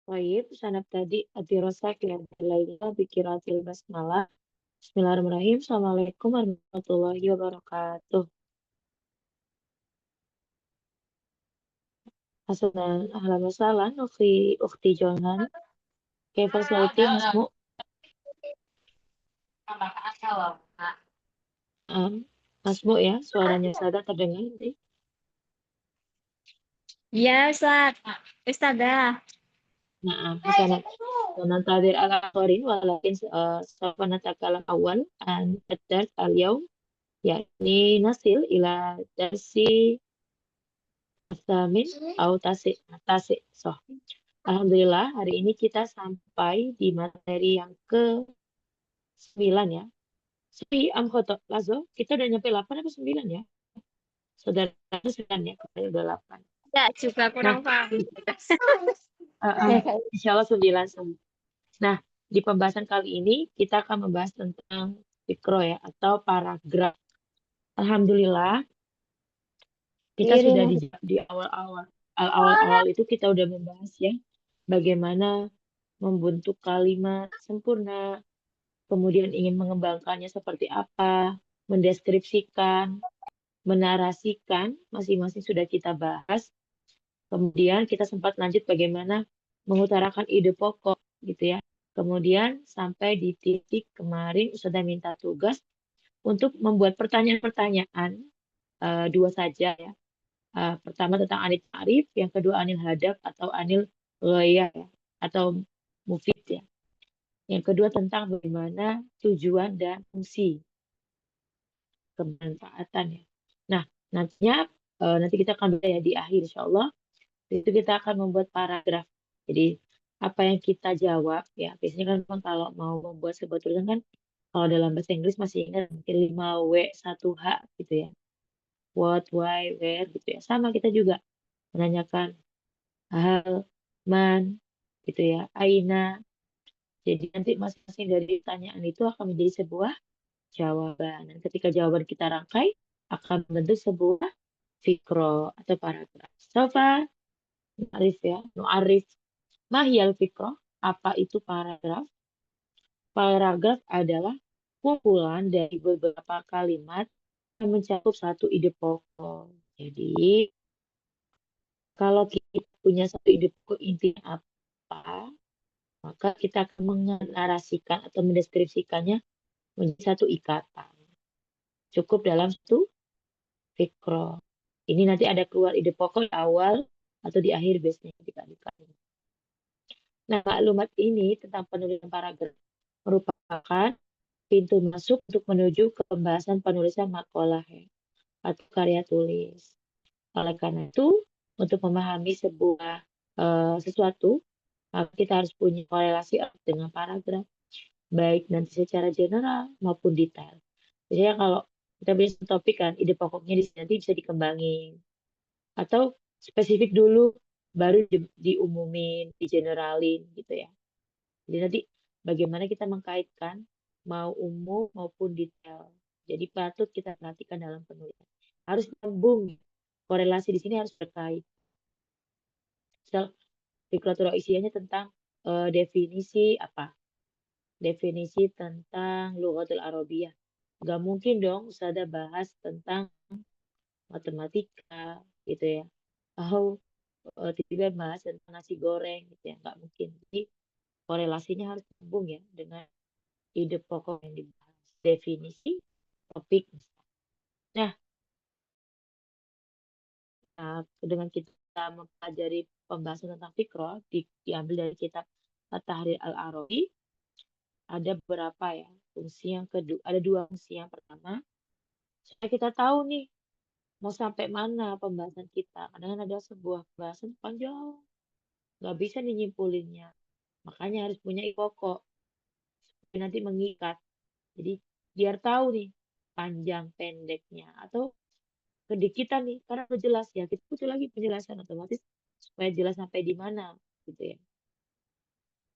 Baik, sanabtadi ad-dirasah ya laila bikiraatil basmalah. Bismillahirrahmanirrahim. Assalamualaikum warahmatullahi wabarakatuh. Hasanan ahlan wa sahlan ukhti Jonan. Kaifa sauti masmu? Masmu ya, suaranya sada terdengar nanti. Iya, Ustaz. Ustazah. Hasanat. وننتظر الآخرين ولكن سوف نتكلم أول عن الدرس اليوم يعني نصل إلى درس الثامن أو tasik. Alhamdulillah hari ini kita sampai di materi yang ke-9 ya. Tapi amkhotok lazo, kita udah nyampe 8 atau 9 ya? Saudara 9 ya, kita udah 8. Ya, juga kurang paham. Insya Allah 9. Nah, di pembahasan kali ini kita akan membahas tentang fikro ya, atau paragraf. Alhamdulillah, kita sudah di awal-awal itu kita udah membahas ya, bagaimana membentuk kalimat sempurna, kemudian ingin mengembangkannya seperti apa, mendeskripsikan, menarasikan, masing-masing sudah kita bahas. Kemudian kita sempat lanjut bagaimana mengutarakan ide pokok gitu ya. Kemudian sampai di titik kemarin sudah minta tugas untuk membuat pertanyaan-pertanyaan, dua saja ya. Pertama tentang anil ta'rif, yang kedua anil hadaf atau anil ghayah ya, atau mufid ya. Yang kedua tentang bagaimana tujuan dan fungsi kebermanfaatan ya. Nah, nanti kita akan ya di akhir insya Allah. Itu kita akan membuat paragraf. Jadi apa yang kita jawab ya, biasanya kan memang kalau mau membuat sebuah tulisan kan kalau dalam bahasa Inggris masih ingat mungkin 5W 1H gitu ya. What, why, where gitu ya. Sama kita juga menanyakan hal, man gitu ya, aina. Jadi nanti masing-masing dari pertanyaan itu akan menjadi sebuah jawaban. Dan ketika jawaban kita rangkai, akan membentuk sebuah fikro atau paragraf. Sofa, Arif ya, Arif. Mahyal fikro, apa itu paragraf? Paragraf adalah kumpulan dari beberapa kalimat yang mencakup satu ide pokok. Jadi, kalau kita punya satu ide pokok intinya apa, maka kita akan menarasikan atau mendeskripsikannya menjadi satu ikatan. Cukup dalam satu fikro. Ini nanti ada keluar ide pokok di awal atau di akhir biasanya dikalikan. Nah, maklumat ini tentang penulisan paragraf merupakan pintu masuk untuk menuju ke pembahasan penulisan makalah ya, atau karya tulis. Oleh karena itu, untuk memahami sesuatu, maka kita harus punya korelasi dengan paragraf, baik nanti secara general maupun detail. Biasanya kalau kita bisa topik kan, ide pokoknya di sini nanti bisa dikembangin. Atau spesifik dulu, baru diumumin, digeneralin gitu ya. Jadi nanti bagaimana kita mengkaitkan mau umum maupun detail. Jadi patut kita perhatikan dalam penulisan. Harus nyambung. Korelasi di sini harus terkait. Misal fikratul isiannya tentang definisi apa? Definisi tentang lughatul Arabiyah. Gak mungkin dong Ustazah bahas tentang matematika gitu ya. Atau tiba-tiba bahas tentang nasi goreng gitu ya. Gak mungkin. Jadi korelasinya harus nyambung ya dengan ide pokok yang dibahas, definisi, topik. Nah, dengan kita mempelajari pembahasan tentang fikro, diambil dari kitab At-Tahrir Al-Arabi, ada beberapa ya fungsi yang kedua, ada dua fungsi. Yang pertama, supaya kita tahu nih mau sampai mana pembahasan kita. Kadang ada sebuah pembahasan panjang, nggak bisa nih nyimpulinnya. Makanya harus punya pokok, supaya nanti mengikat. Jadi biar tahu nih panjang pendeknya atau kedikitan nih karena udah jelas ya kita butuh lagi penjelasan otomatis supaya jelas sampai di mana gitu ya,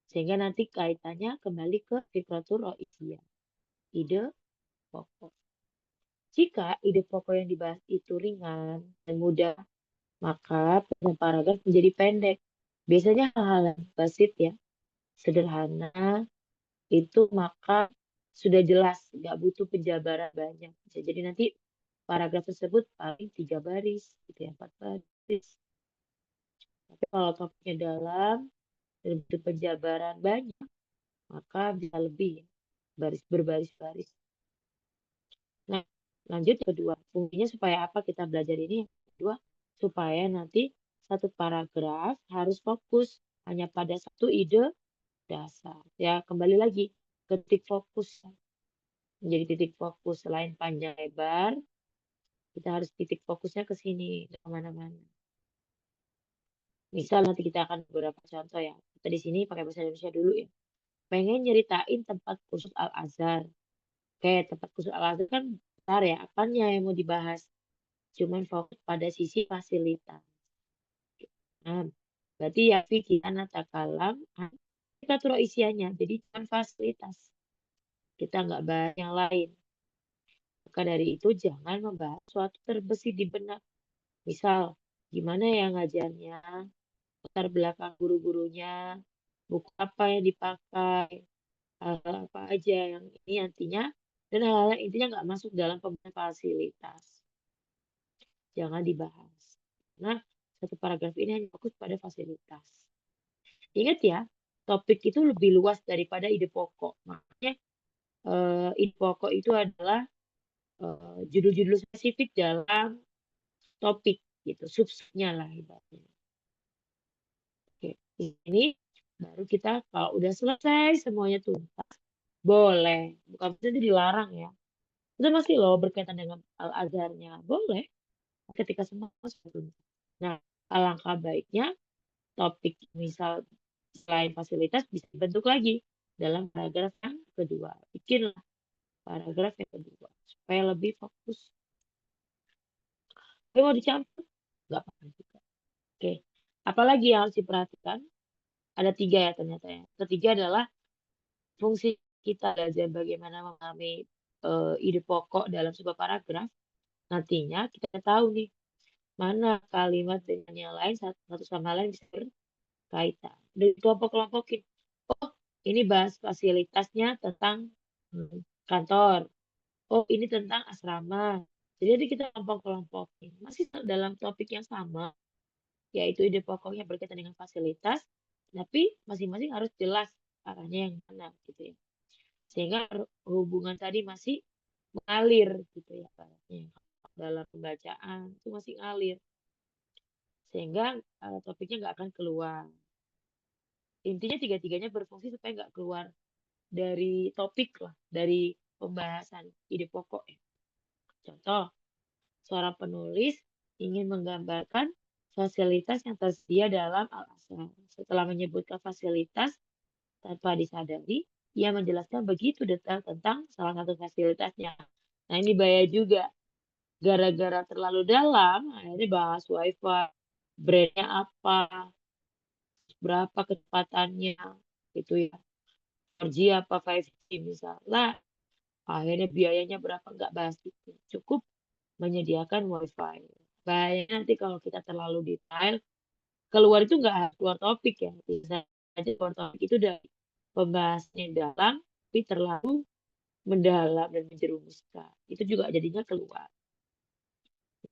sehingga nanti kaitannya kembali ke fikratur ro'isiyah, ide pokok. Jika ide pokok yang dibahas itu ringan dan mudah, maka paragraf menjadi pendek Biasanya hal-hal yang basit ya, sederhana, itu maka sudah jelas, nggak butuh penjabaran banyak. Bisa jadi nanti paragraf tersebut paling 3 baris, gitu ya, 4 baris. Tapi kalau topiknya dalam dan butuh penjabaran banyak, maka bisa lebih ya, berbaris-baris. Nah, lanjut yang kedua. Fungsinya supaya apa kita belajar ini? Yang kedua, supaya nanti satu paragraf harus fokus hanya pada satu ide dasar. Ya, kembali lagi ke titik fokus. Menjadi titik fokus selain panjang lebar, kita harus titik fokusnya ke sini, ke kemana-mana. Misal nanti kita akan beberapa contoh ya. Kita di sini pakai bahasa Indonesia dulu ya. Pengen nyeritain tempat khusus Al-Azhar. Oke, tempat khusus Al-Azhar kan besar ya. Apanya yang mau dibahas? Cuman fokus pada sisi fasilitas. Nah, berarti ya kita nata kalam, kita turun isiannya. Jadi cuma fasilitas. Kita nggak bahas yang lain. Maka dari itu jangan membahas suatu terbesit di benak. Misal, gimana ya ngajarnya, latar belakang guru-gurunya, buku apa yang dipakai, hal-hal apa aja yang ini nantinya, dan hal-hal yang intinya nggak masuk dalam pembahasan fasilitas. Jangan dibahas. Nah, satu paragraf ini hanya fokus pada fasilitas. Ingat ya, topik itu lebih luas daripada ide pokok. Makanya ide pokok itu adalah judul-judul spesifik dalam topik gitu, subsubnya lah ibaratnya. Oke, ini baru kita kalau udah selesai semuanya tuntas, boleh, bukan berarti dilarang ya. Itu masih loh berkaitan dengan Al-Azharnya, boleh ketika semua sudah tuntas. Nah, alangkah baiknya topik misal selain fasilitas bisa dibentuk lagi dalam paragraf yang kedua. Bikinlah paragraf yang kedua supaya lebih fokus. Tapi mau dicampur? Nggak apa-apa juga. Oke, apalagi yang harus diperhatikan? Ada 3 ya ternyata ya. Ketiga adalah fungsi kita belajar bagaimana memahami ide pokok dalam sebuah paragraf. Nantinya kita tahu nih mana kalimat dengan yang lain satu sama lain bisa berkaitan. Dari kelompok-kelompokin. Oh, ini bahas fasilitasnya tentang kantor. Oh, ini tentang asrama. Jadi kita kelompok-kelompokin. Masih dalam topik yang sama, yaitu ide pokoknya berkaitan dengan fasilitas, tapi masing-masing harus jelas arahnya yang mana gitu ya. Sehingga hubungan tadi masih mengalir gitu ya ibaratnya. Dalam pembacaan itu masih ngalir. Sehingga topiknya nggak akan keluar. Intinya tiga-tiganya berfungsi supaya nggak keluar dari topik lah, dari pembahasan ide pokok ya. Contoh, seorang penulis ingin menggambarkan fasilitas yang tersedia dalam Al-Azhar. Setelah menyebutkan fasilitas tanpa disadari, ia menjelaskan begitu detail tentang salah satu fasilitasnya. Nah, ini bahaya juga. Gara-gara terlalu dalam, akhirnya bahas wifi, brandnya apa, berapa kecepatannya, gitu ya. 4G apa 5G misalnya. Akhirnya biayanya berapa, nggak bahas itu. Cukup menyediakan wifi. Bahaya nanti kalau kita terlalu detail, keluar itu nggak harus keluar topik ya. Bisa aja keluar topik itu dari pembahasannya dalam, tapi terlalu mendalam dan menjerumuskan. Itu juga jadinya keluar.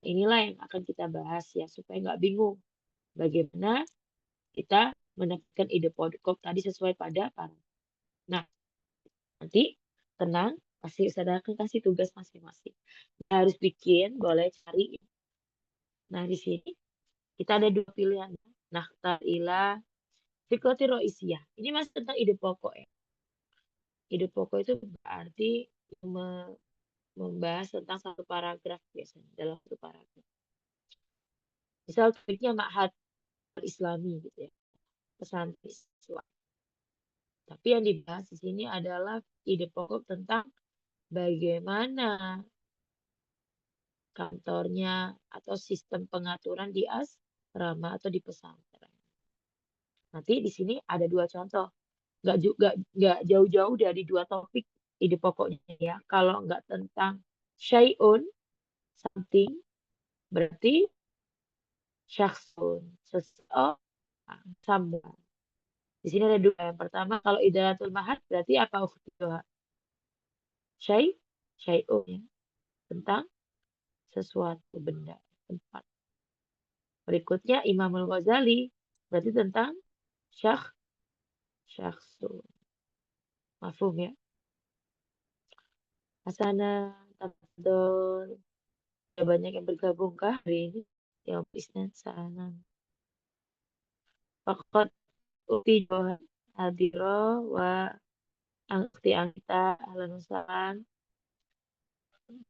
Inilah yang akan kita bahas ya, supaya nggak bingung. Bagaimana kita mendapatkan ide pokok tadi sesuai pada paragraf. Nah, nanti tenang, pasti Ustazah akan kasih tugas masing-masing. Harus bikin, boleh cari. Nah, di sini kita ada 2 pilihan. Nahtar ila fikrati roisiyah. Ini masih tentang ide pokok ya. Ide pokok itu berarti membahas tentang satu paragraf biasanya, dalam satu paragraf. Misal topiknya ma'had islami gitu ya, pesantren Islam. Tapi yang dibahas di sini adalah ide pokok tentang bagaimana kantornya atau sistem pengaturan di asrama atau di pesantren. Nanti di sini ada 2 contoh. Nggak jauh-jauh dari 2 topik ide pokoknya ya. Kalau nggak tentang syai'un, something, berarti syakhsun, seseorang, Sama. Di sini ada dua. Yang pertama, kalau idaratul mahad berarti apa ukhtiha? Syai'un ya. Tentang sesuatu benda, tempat. Berikutnya Imamul Ghazali berarti tentang syakhsun. Mafhum ya? Hasanah, tafadhol. Udah banyak yang bergabung kah hari ini? Ya, Isnan sana. Fakat ukti Johan hadiro wa angti angta ahlan wasalan.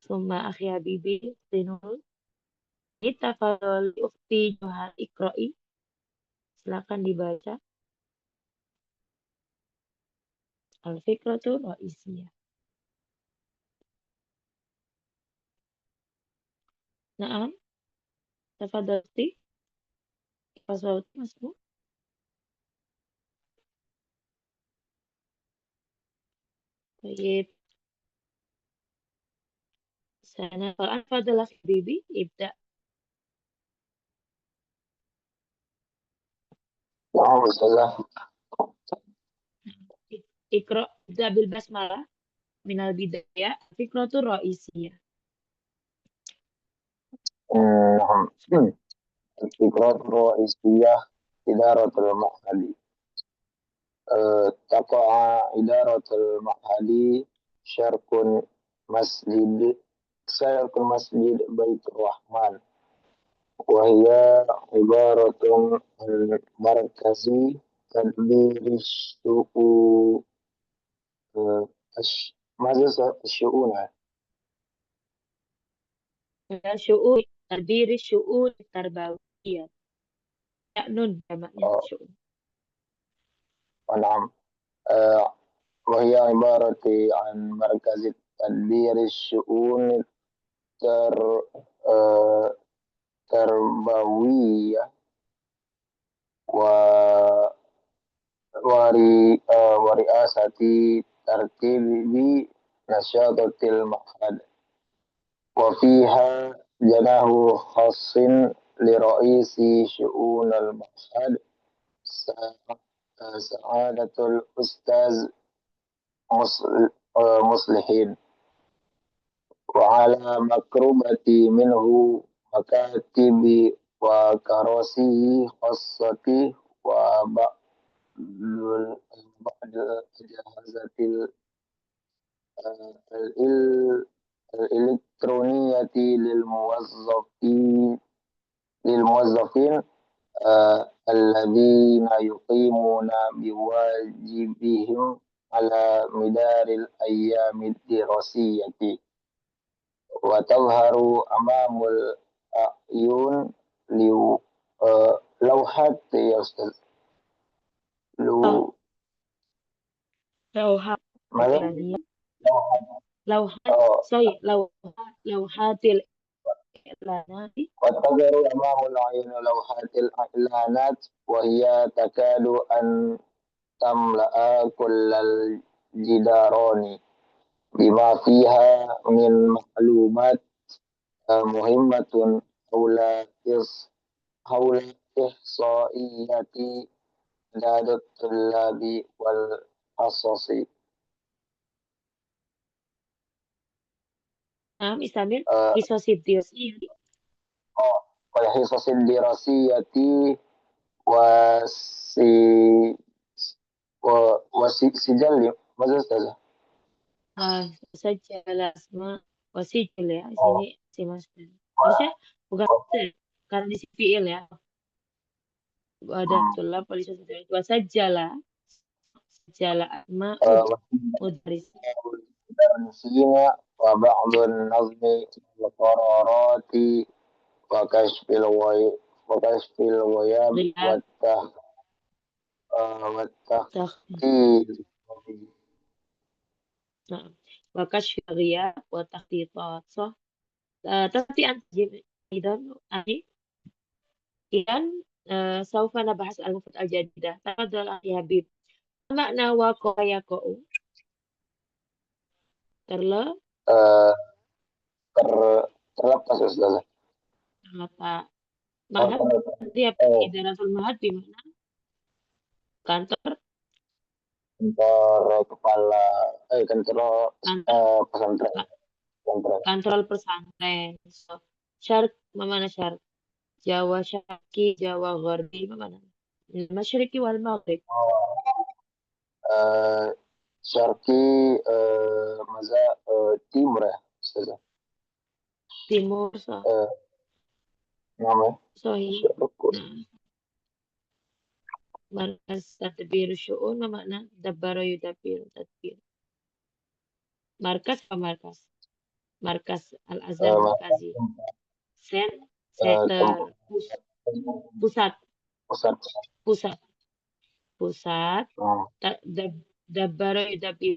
Summa akhi habibi Tinul. Ini tafadhol ukti Johan Ikroi. Silakan dibaca. Al-fikratu Raisiyah. Naam, tafadhalti. Pasal masmu. Baik. Sana Quran fadalah Bibi ibda. نعم أستاذة. Ikra ibda bil basmalah minal bidayah fikratur raisiyah. نعم. الفكرة الرئيسية إدارة المعهد. تقع إدارة المعهد شرق مسجد شرق مسجد بيت الرحمن، وهي عبارة عن مركز تدبير الشؤون. ماذا الشؤون؟ Syu'un tadbir syu'un tarbawiyah. Ya'nun jamaknya syu'un. نعم. وهي عبارة عن مركز تدبير الشؤون التربوية ورئاسة ترتيب نشاط المعهد، وفيها جناح خاص لرئيس شؤون المعهد سعادة الأستاذ مصلحين، وعلى مقربة منه مكاتب وكراسي خاصة وبعض الأجهزة الإلكترونية للموظفين الذين يقيمون بواجبهم على مدار الأيام الدراسية، وتظهر أمام الأعين لوحات يا أستاذ. Lauhat ماذا؟ iklaniyah. لوحات. Lauhatil iklanati. وتظهر أمام العين لوحات الإعلانات، وهي تكاد أن تملأ كل الجدران بما فيها من معلومات مهمة حول إحصائيات أعداد الطلاب والحصص. Naam, istamil kisosid diosiyah. والحصص الدراسية وسي وسجل. ماذا أستاذ؟ Sajjala asma wasijil ya. Di sini si Mas. Harusnya bukan karena di fiil ya. Ada tulab polisi wasajjala. Sajjala asma mudris. المدرسين وبعض النظم والقرارات وكشف الغياب Riyad والتخطيط. نعم وكشف الغياب والتخطيطات صح. تستطيع أن تجيب أيضا أخي إذن سوف نبحث المفردات الجديدة. تفضل أخي حبيب. ما معنى وقع يقع؟ terlepas terlepas Ustazah. apa mahad nanti apa idaratul mahad di mana Kantor kantor pesantren. Kantor pesantren. So, syarq mana syarq? Jawa Syarqi, Jawa Gharbi, mana? Masyriqi wal Maghrib. Syarqi maza timur ya Ustazah. Timur, so. Namanya Sahih. Syarqi. Nah, markas tadbir syu'un makna dabbara yudabbir tadbir. Markas apa markas? Markas Al-Azhar Markazi. Center, pusat, dabbara yudabbir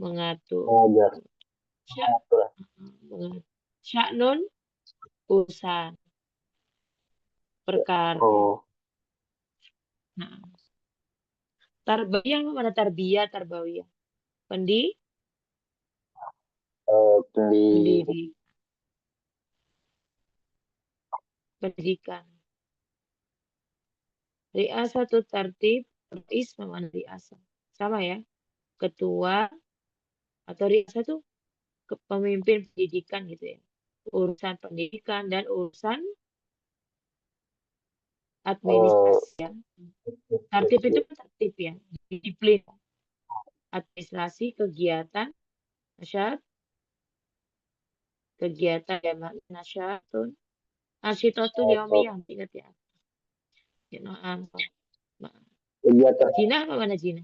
mengatur. Sya'nun urusan perkara. Nah. Tarbiyah mana tarbawiyah? Pendidikan. Ri'asatul tartib, rais mana ri'asah? Sama ya. Ketua atau ri'asah itu pemimpin pendidikan gitu ya. Urusan pendidikan dan urusan administrasi ya. Tertib itu tertib ya, disiplin. Administrasi, kegiatan, nasyat, kegiatan ya, nasyatun, asyitotun yaumiyah, ingat ya. Jina apa mana jina?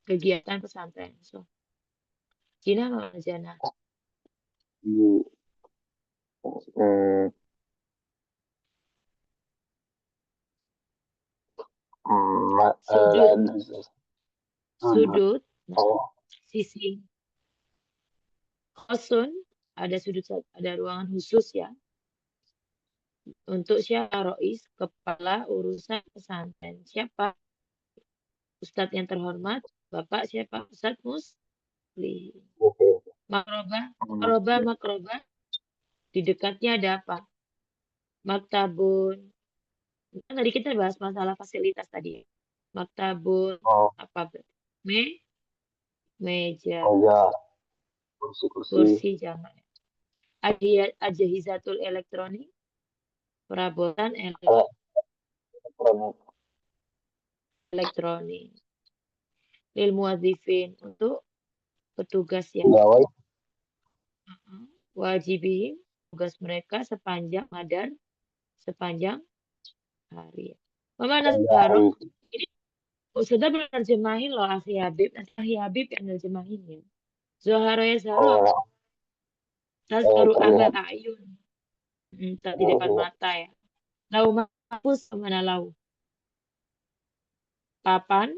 Kegiatan pesantren. So, jina apa mana jana? Sudut, sisi. Khosun, ada sudut, ada ruangan khusus ya. Untuk siapa? Rois, kepala urusan pesantren. Siapa? Ustadz yang terhormat. Bapak siapa? Ustadz Musli. Makroba. Di dekatnya ada apa? Maktabun. Kan tadi kita bahas masalah fasilitas tadi. Maktabun. Apa? Meja. Kursi jangan. Ajahizatul elektronik. Perabotan elektronik. Lil muadzifin, untuk petugas yang wajibin, tugas mereka sepanjang hari. Mama Nasbarok, ini sudah belum nerjemahin loh Akhi Habib. Nanti Akhi Habib yang nerjemahin ya. Zoharo ya Zahro. Tazkaru amal ayun. Di depan mata ya. Lau mahfuz mana lau? Papan.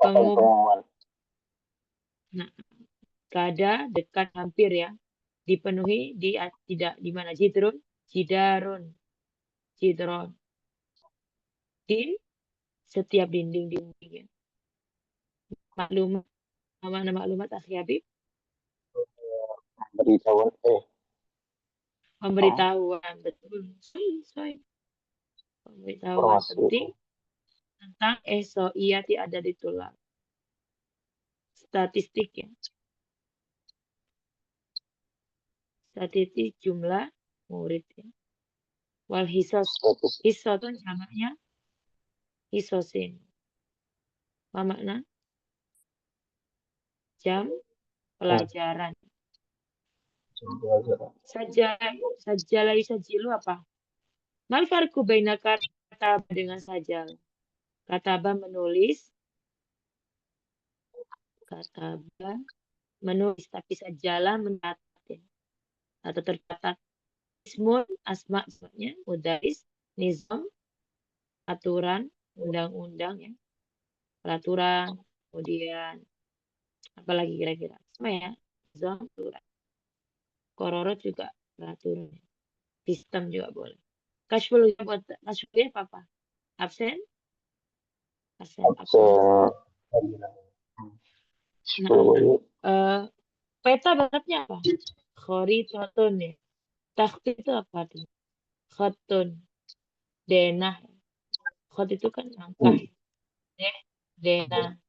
Pengumuman. Nah, kada, dekat, hampir ya. Dipenuhi tidak di mana? Jidron. Di setiap dinding ya. Maklumat, mana maklumat Akhi Habib? Pemberitahuan, betul. Pemberitahuan penting tentang SOIATI ada ditulang. Statistik ya. Statistik jumlah murid ya. Wal hisos. Hisotun jamaknya hisosin. Apa makna? Jam pelajaran. Sajilu apa? Mal farqu baina kataba dengan sajal. Kataba menulis. Kataba menulis, tapi sajalah mencatat ya. Atau tercatat. Ismun, asma maksudnya, mudaris, nizam, aturan, undang-undang ya. Peraturan, kemudian apalagi kira-kira. Sama ya. Nizam, aturan. Kororot juga peraturan. Sistem juga boleh. Kashful apa? Absen? Absen. Nah, peta bangetnya apa? Khoritatun ya. Takhti itu apa tuh? Khatun. Denah. Khot itu kan langkah. Dena.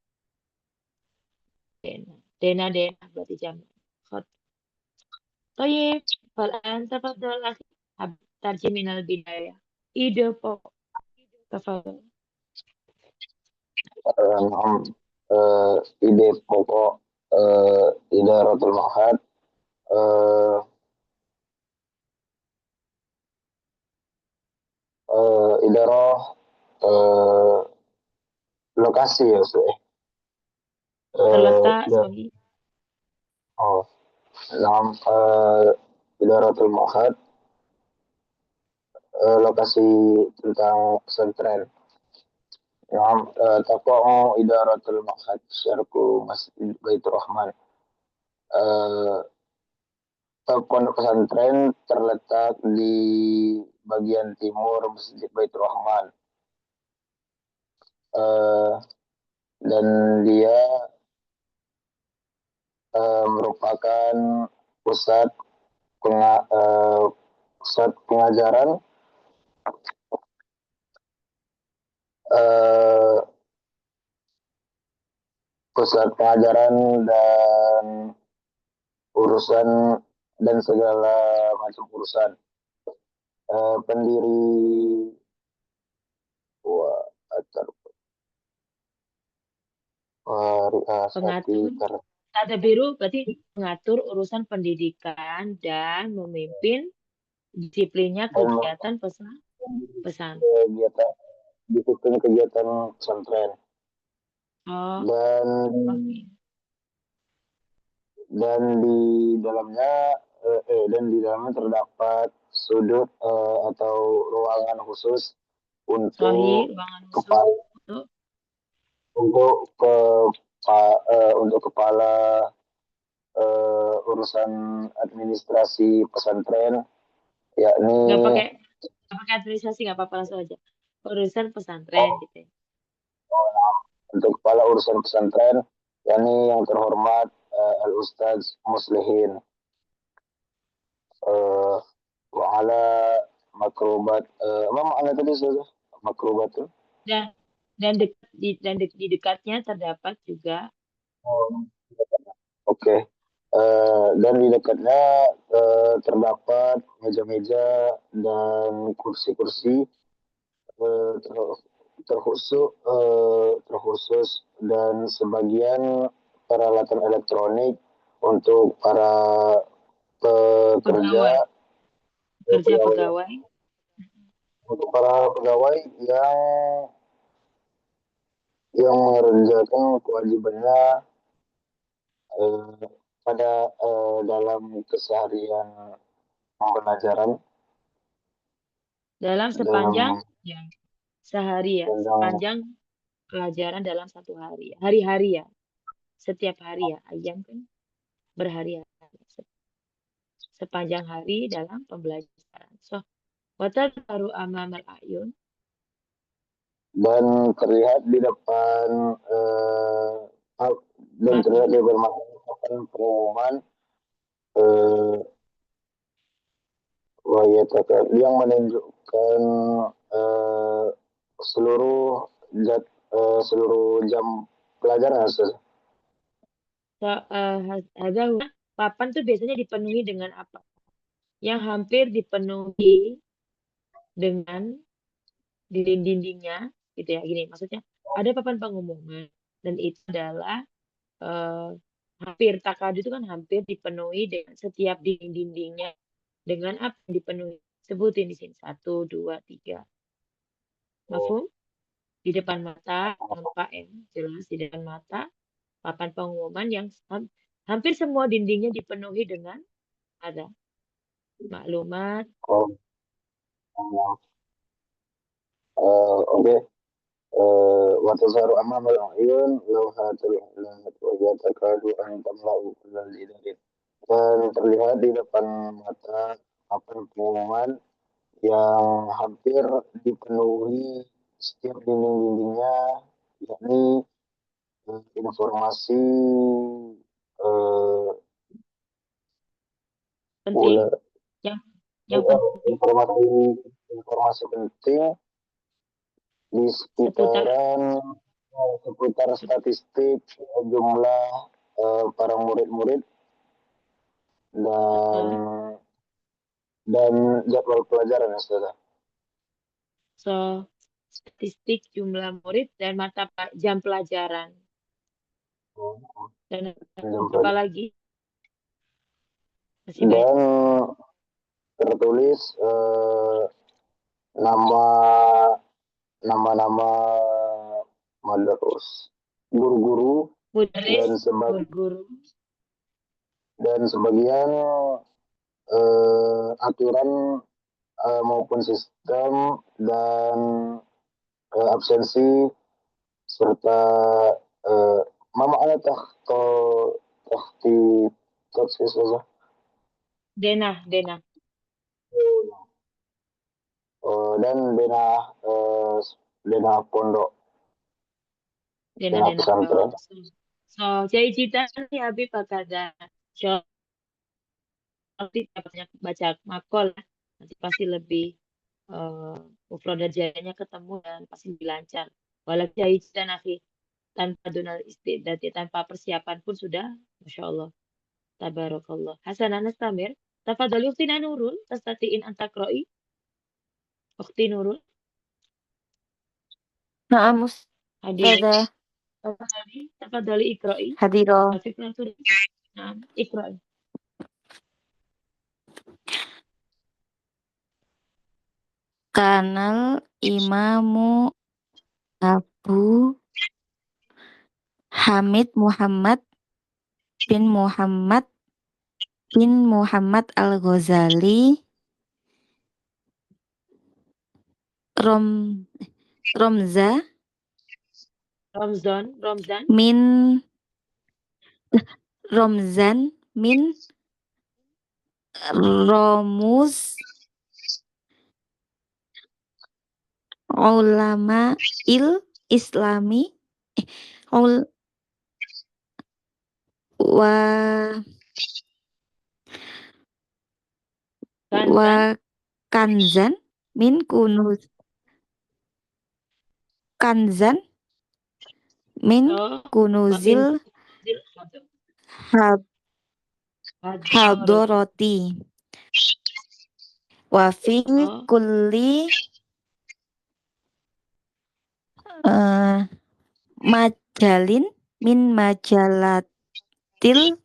Dena berarti jamak. Khot. Toyib. Fal'an tafadhol akhi. Tarjim minal bidayah. Ide pokok. Tafadhol. نعم ide pokok Idaratul Ma'had idarah lokasi ya Ustaz. Terletak, Ya. sorry. Oh, نعم Idaratul Ma'had lokasi tentang pesantren. نعم تقع إدارة المعهد شرق Masjid Baitur Rahman. Pondok pesantren terletak di bagian timur Masjid Baitur Rahman. Dan dia merupakan pusat pusat pengajaran dan urusan dan segala macam urusan. Pendiri Pengatur. Ada biru berarti mengatur urusan pendidikan dan memimpin disiplinnya kegiatan pesantren. Disiplin kegiatan pesantren. Oh, Dan dan di dalamnya terdapat sudut atau ruangan khusus untuk ruangan kepala khusus untuk kepala urusan administrasi pesantren, yakni nggak pakai administrasi, nggak apa-apa, langsung aja urusan pesantren gitu ya. untuk kepala urusan pesantren, yakni yang terhormat Al Ustaz Muslihin wa ala makrubat apa makna tadi Ustaz? Makrubat itu? Dan di dekatnya terdapat juga Oke. Dan di dekatnya terdapat meja-meja dan kursi-kursi terkhusus dan sebagian peralatan elektronik untuk para pekerja pegawai untuk para pegawai yang mengerjakan kewajibannya pada dalam keseharian pembelajaran dalam sepanjang sehari ya, dalam sepanjang pelajaran dalam satu hari, hari-hari ya, setiap hari ya, ayam kan berhari-hari, sepanjang hari dalam pembelajaran. So, watar baru amamal ayun. Dan terlihat di depan pengumuman yang menunjukkan seluruh jam pelajaran. So, papan tuh biasanya dipenuhi dengan apa? Yang hampir dipenuhi dengan dinding-dindingnya, gitu ya. Gini, maksudnya ada papan pengumuman dan itu adalah hampir takadu itu kan hampir dipenuhi dengan setiap dinding-dindingnya dengan apa yang dipenuhi? Sebutin di sini 1, 2, 3. Mafhum? Di depan mata nampak ya, jelas di depan mata papan pengumuman yang hampir semua dindingnya dipenuhi dengan ada maklumat. Oke. وتظهر أمام العيون لوحات الإعلانات وهي تكاد أن تملأ كل الجدار. Dan terlihat di depan mata papan pengumuman yang hampir dipenuhi setiap dinding-dindingnya, yakni informasi Penting yang penting informasi penting di Seputar seputar statistik jumlah para murid-murid dan uh, dan jadwal pelajaran ya Ustazah. so statistik jumlah murid dan jam pelajaran. Dan Jam apa pelajaran. lagi? Masih banyak. Dan tertulis nama nama-nama madrasah guru-guru Mudaris, dan guru. sebagian aturan maupun sistem dan absensi serta mama ana tah to tah ti tot siswa Denah. dan dena pondok dena Denah. pesantren. So, jadi cita nih Habib Fakada. So, nanti banyak baca makol, nanti pasti lebih mufradat jayanya ketemu dan pasti lebih lancar. Walau jahit dan akhi tanpa donal istidati, tanpa persiapan pun sudah, masya Allah, tabarakallah. Hasan Anas Tamir, tafadhali ukhtina Nurul, tastatiin antakroi, ukhti Nurul, Naam hadir. Ustazah. Tafadhali ikroi. Hadiro. Afiknya sudah. Nah, ikroi. Kanal Imamu Abu Hamid Muhammad bin Muhammad Al-Ghazali Romza Romzan, min Romzan min Romuz Ulama Islami ul, wa kanzan min kunuz kanzan min kunuzil hadoroti wa fi kulli majalin min majalatil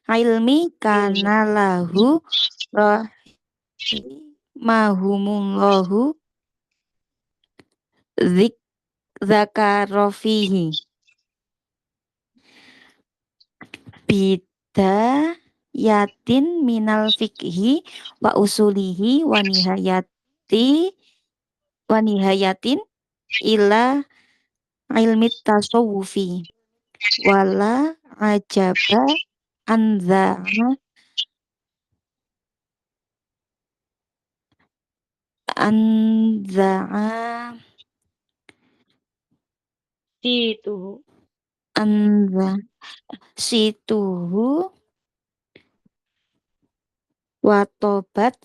ilmi kana lahu rahimahumullahu zakarofihi bida yatin minal fikhi wa usulihi wa nihayatin ila ilmi tasawufi wala ajaba anza'a situhu watobat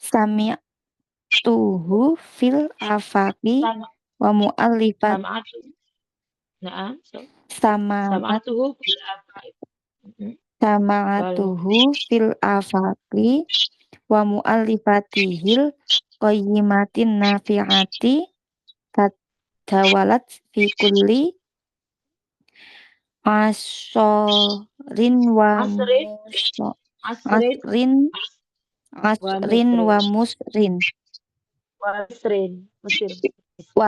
sami'tuhu fil afaqi wa mu'allifat sama'atuhu fil afaqi wa mu'allifatihil qayyimatin nafi'ati tadawalat fi kulli asrin wa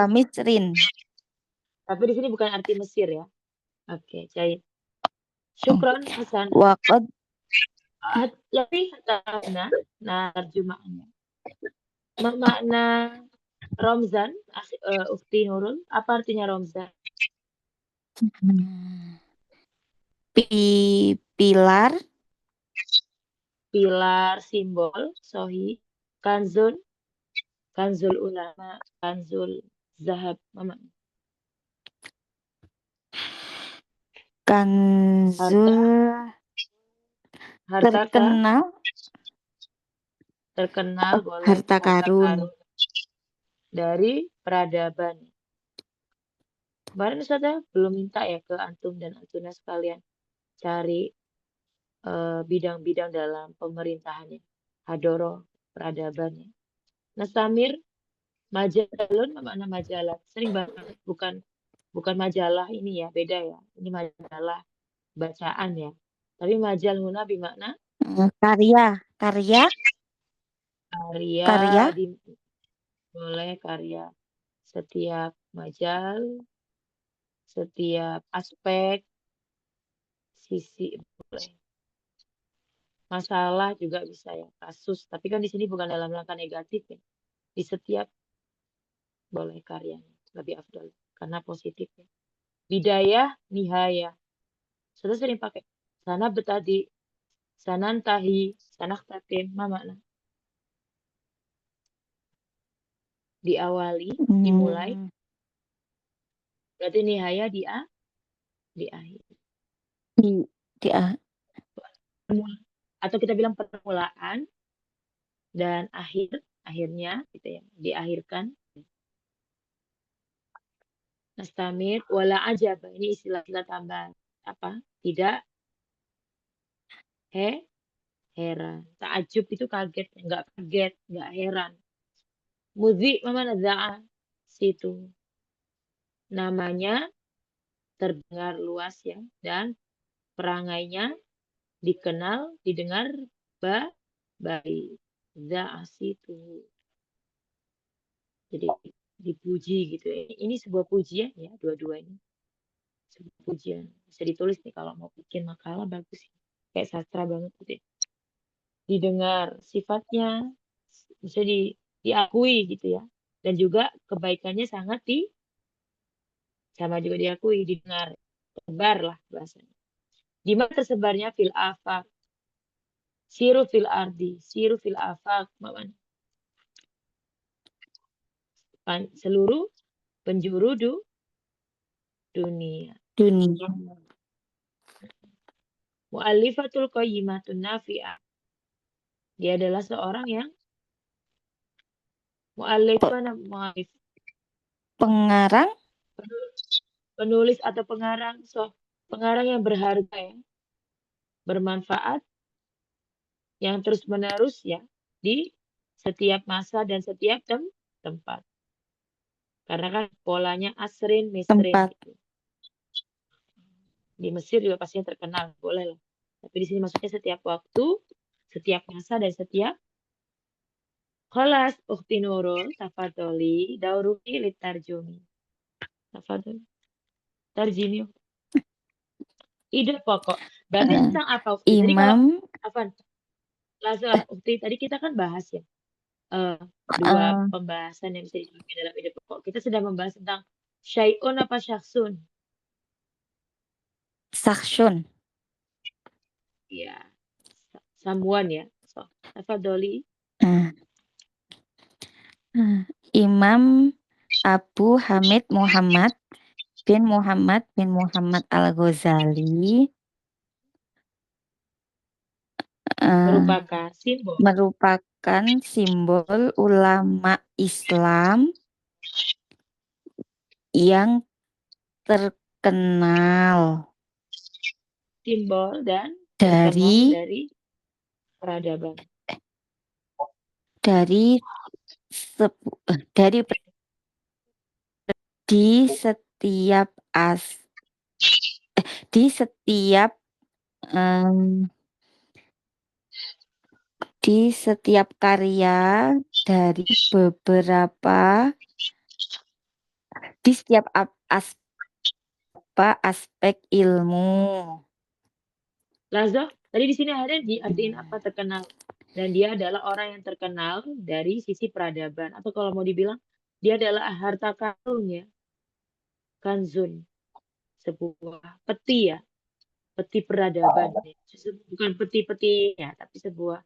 misrin. Tapi di sini bukan arti Mesir ya. Oke, jahit. Syukran Hasan. Waqad lebih terjemahannya. Makna Romzan, Ukhti Nurul, apa artinya Romzan? Pilar, simbol, sohi, kanzul ulama, kanzul zahab, mama. Kanzul terkenal boleh. harta karun. dari peradaban. Kemarin Ustazah belum minta ya ke antum dan antuna sekalian cari bidang-bidang dalam pemerintahannya. Hadoroh, peradabannya. Nastamir, majalun makna majalah. Sering banget bukan majalah ini ya, beda ya. Ini majalah bacaan ya. Tapi majal huna bermakna Karya. Karya. karya, Karya. boleh karya. Setiap majal, setiap aspek, sisi boleh. Masalah juga bisa ya, kasus. Tapi kan di sini bukan dalam langkah negatif ya. Di setiap boleh karyanya, lebih afdal karena positif ya. Bidayah, nihaya. Sudah sering pakai sana betadi, sanantahi, sanaktatim, ma makna. Diawali, dimulai. Hmm. Berarti nihaya di akhir. Atau kita bilang permulaan dan akhirnya gitu ya, diakhirkan. Nastamir, wala ajab. Ini istilah-istilah tambahan. Apa? Tidak heran. Ta'ajub itu kaget, enggak kaget, enggak heran. Muzi mana za'a situ. Namanya terdengar luas ya dan perangainya dikenal, didengar baik. Za'a situ. Jadi dipuji gitu ya. Ini sebuah pujian ya, dua-dua ini. Sebuah pujian. Bisa ditulis nih kalau mau bikin makalah bagus. Kayak sastra banget gitu ya. Didengar sifatnya bisa diakui gitu ya. Dan juga kebaikannya sangat sama juga diakui, didengar, tersebar lah bahasanya. Di mana tersebarnya fil afak, siru fil ardi, siru fil afak, seluruh penjuru dunia. Dunia. Mu'allifatul qayyimatun nafi'ah. Dia adalah seorang yang mu'allif, Pengarang. penulis atau pengarang, pengarang yang berharga ya, bermanfaat, yang terus-menerus ya di setiap masa dan setiap tempat. Karena kan polanya asrin misrin Tempat. gitu. Di Mesir juga pastinya terkenal, boleh lah. Tapi di sini maksudnya setiap waktu, setiap masa dan setiap Kholas ukhti Nurul tafadholi dauruki litarjumi. Tafadhol. Tarjimi. Ide pokok. Berarti tentang apa ukhti? Tadi kalau Imam. apa? Langsung ukhti tadi kita kan bahas ya. Dua pembahasan yang bisa dipakai dalam ide pokok. Kita sedang membahas tentang syai'un apa syakhsun? Saksun. Ya. Someone ya. So, tafadholi. Imam Abu Hamid Muhammad bin Muhammad Al-Ghazali merupakan simbol ulama Islam yang terkenal. Simbol dan dari peradaban. Dari di setiap karya dari di setiap aspek ilmu. Lazo, tadi di sini ada diartiin apa terkenal. Dan dia adalah orang yang terkenal dari sisi peradaban. Atau kalau mau dibilang, dia adalah harta karun ya. Kanzun. Sebuah peti ya. Peti peradaban. Bukan peti-petinya, tapi sebuah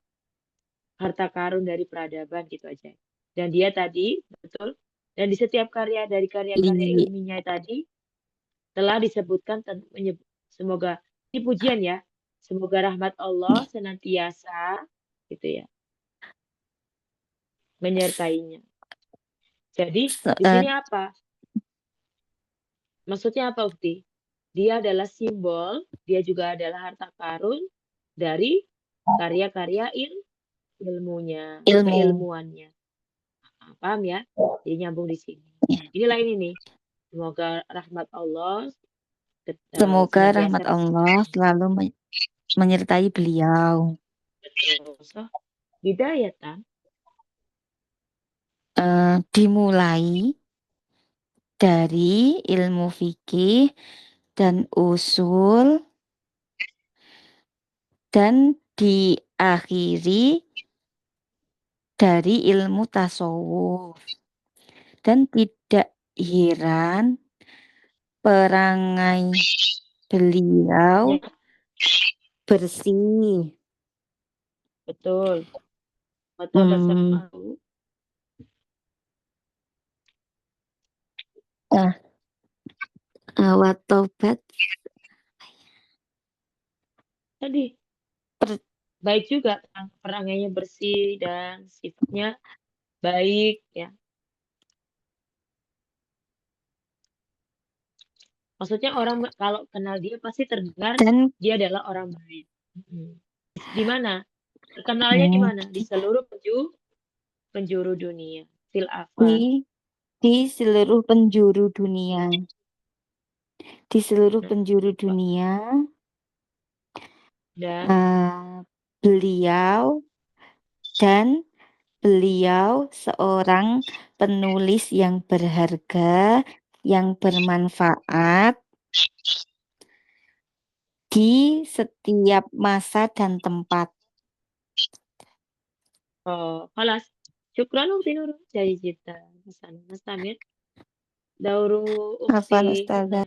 harta karun dari peradaban gitu aja. Dan dia tadi, betul. Dan di setiap karya dari karya-karya ilmiahnya tadi, telah disebutkan, semoga, ini pujian ya. Semoga rahmat Allah senantiasa gitu ya menyertainya. Jadi Se- di sini apa? Maksudnya apa, Ukti? Dia adalah simbol, dia juga adalah harta karun dari karya-karya ilmunya, ilmu. keilmuannya. Nah, paham ya? Jadi nyambung di sini. Inilah ini nih. Semoga rahmat Allah Semoga senantiasa rahmat Allah selalu menyertai beliau. so, hidayatan Dimulai dari ilmu fikih dan usul dan diakhiri dari ilmu tasawuf. Dan tidak heran perangai beliau ya, bersih. betul. Mata Hmm, tahu. Watobat Tadi per- baik juga perangainya bersih dan sifatnya baik ya. Maksudnya orang kalau kenal dia pasti terdengar dan dia adalah orang baik. Di mana? Terkenalnya di hmm, mana? Di seluruh penjuru dunia. Fil afaq. di seluruh penjuru dunia. Di seluruh Nah, penjuru dunia, dan eh, beliau dan beliau seorang penulis yang berharga, yang bermanfaat di setiap masa dan tempat. خلاص شكرا أختي نور جيد جدا حسنا نستمر دور Afwan أختي Ustazah.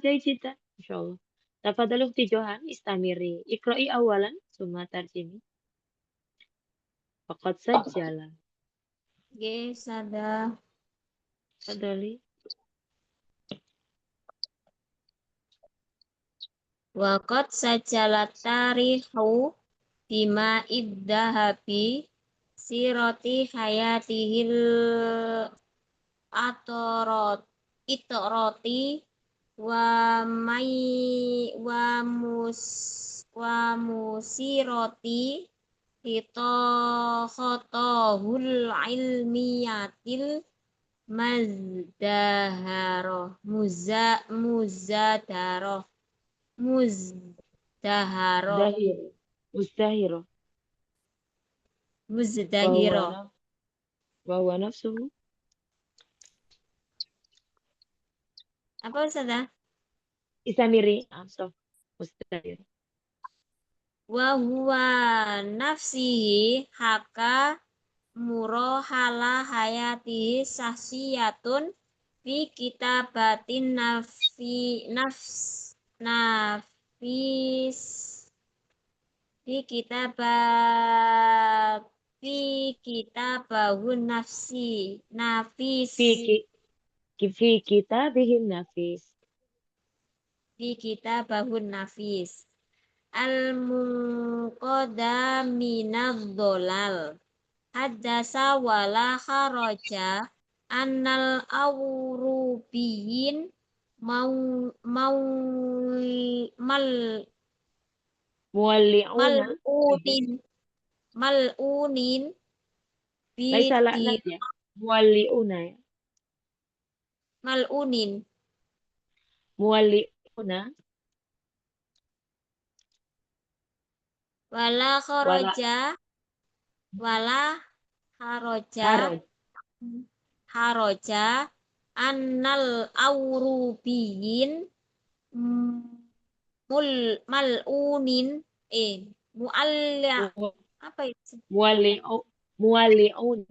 جيد جدا إن شاء الله تفضل أختي جوهان استمري اقرأي أولا ثم ترجمي فقد سجل Oke, sada. تفضلي Waqad sajalat tarihu bima iddahabi siroti hayatihil atorot itoroti wa mai wa musiroti khotahul ilmiyatil mazdaharoh muzadaroh Muzdaharo. مزدهر مزدهرة وهو Muzdahiro. وهو نفسه Apa Ustazah? استمري so مزدهر Wa huwa nafsihi haka murohala hayatihi sahsiyatun fi kitabatin nafis fi kitabat fi kitabahun nafis في كتابه النفيس fi kitabahun nafis al-munqada minadh-dhalal haddasa wala kharaja annal awrubiyin mau mau mal مولعون malunin malunin ليس bidi لعنة ya مولعون ya malunin مولعون wala ولا kharaja wala kharaja حرج haroja annal awrubiyin mul malunin mualla apa itu مولعون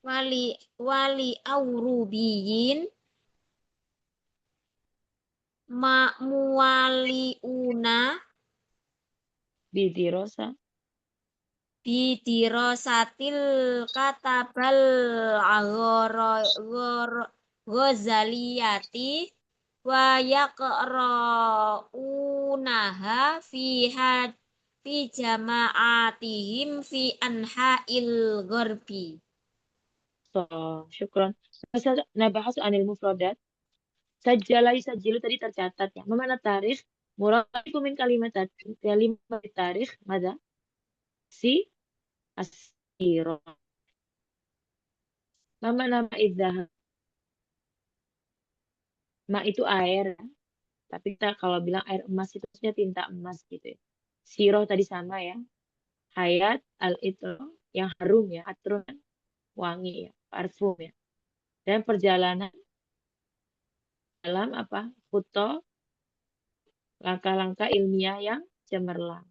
wali aurubiyin muwaliuna بدراسة bidirosatil katabal ghazaliyati wa yaqra'unaha fi jama'atihim fi anha'il gharbi Syukron. Nabahas anil mufradat. Sajjala yusajjilu tadi tercatat ya. Mana tarikh? Muradifu min kalimat tarikh. Mada? Si asiro. Mama nama idzahab. Ma itu air. Tapi kita kalau bilang air emas itu maksudnya tinta emas gitu ya. Siroh tadi sama ya. Hayat al-itro yang harum ya. Atrun wangi ya. Parfum ya. Dan perjalanan dalam apa? Kuto langkah-langkah ilmiah yang cemerlang.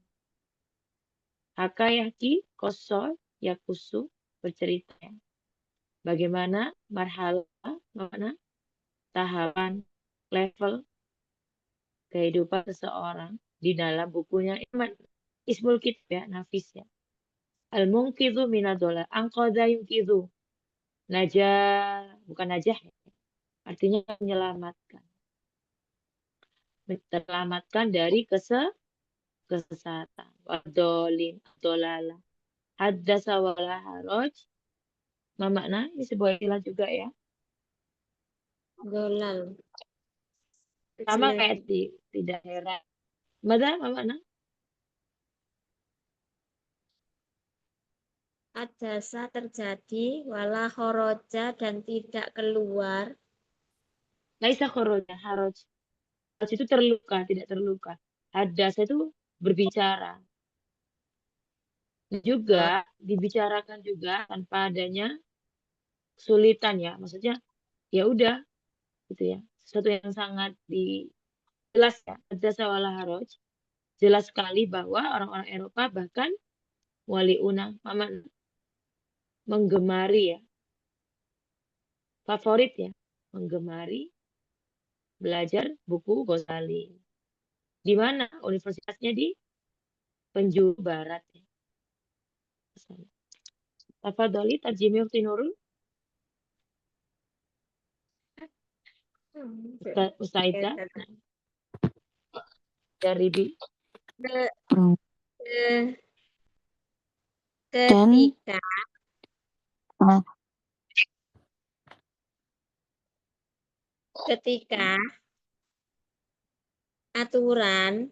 Hakayaki koso yakusu bercerita ya. Bagaimana marhalah, mana tahapan level kehidupan seseorang di dalam bukunya Ismul Kitab ya, Nafis ya. Al-Munqidhu minadola, angkoda yungkidhu. Najah, bukan najah ya. Artinya menyelamatkan. Menyelamatkan dari kesesatan. Wadolin, dolala. Haddasa wala haraj. Makna ini sebuah istilah juga ya. Dolal. Sama Kecil. kayak tidak heran. Mada makna? Adasa terjadi, wala khoroja dan tidak keluar. Laisa khoroja, haraj. Haraj itu terluka, tidak terluka. Haddasa itu berbicara. Juga dibicarakan juga tanpa adanya kesulitan ya. Maksudnya ya udah gitu ya. Sesuatu yang sangat jelas ya. Haddasa wala haraj. Jelas sekali bahwa orang-orang Eropa bahkan waliuna menggemari ya. Favorit ya. Menggemari belajar buku Ghazali. Di mana universitasnya di penjuru barat ya. Tafadhali tarjimi Ukhti Nurul. Ustazah dari Hmm. Ketika Ah, ketika aturan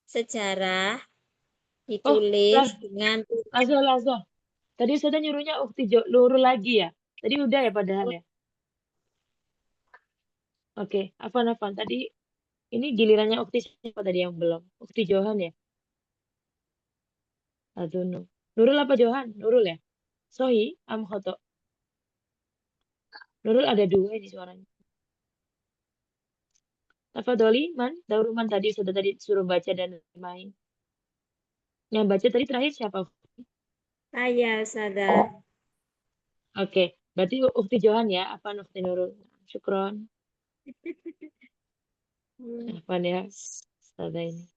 sejarah ditulis dengan Lazo. Tadi Ustazah nyuruhnya Ukhti Nurul lagi ya. Tadi udah ya padahal ya. Oke, Afan. Tadi ini gilirannya Ukhti siapa tadi yang belum? Ukhti Johan ya? Adunu. Nurul apa Johan? Nurul ya? Sohi, am khoto. Nurul ada dua ini suaranya. Tafadholi, Dauruman tadi sudah tadi suruh baca dan main. Yang baca tadi terakhir siapa? saya sadar. Oke, berarti Ukhti Johan ya, apa Ukhti Nurul? Syukron. Apa ya? Ustazah ini.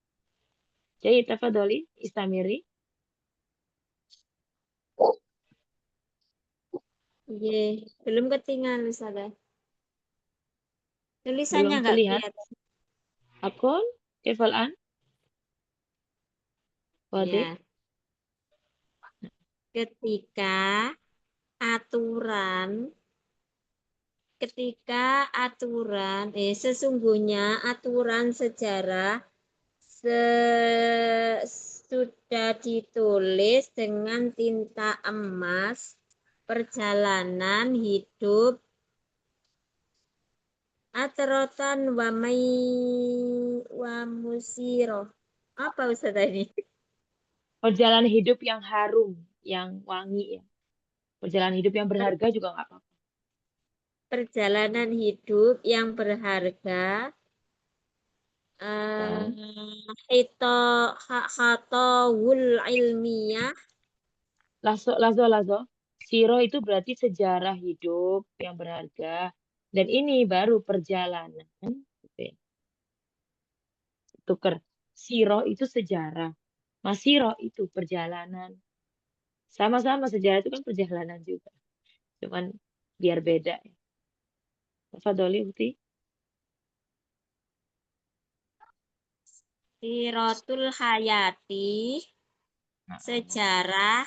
Jadi, tafadholi, istamiri. Iya, belum ketinggalan sadar. Tulisannya Belum nggak terlihat. kelihatan. Akun, kefalan. Wadi. Ya. Ketika sesungguhnya aturan sejarah sudah ditulis dengan tinta emas, perjalanan hidup atrotan wa musiro. Apa Ustaz ini? Perjalanan hidup yang harum, yang wangi ya. Perjalanan hidup yang berharga juga nggak apa-apa. Perjalanan hidup yang berharga. Khatawul ilmiah. Lazo. Siro itu berarti sejarah hidup yang berharga. Dan ini baru perjalanan. Tuker. Siro itu sejarah. Masiro itu perjalanan. Sama-sama sejarah itu kan perjalanan juga. Cuman biar beda. Tafadholi Uti. Sirotul hayati, sejarah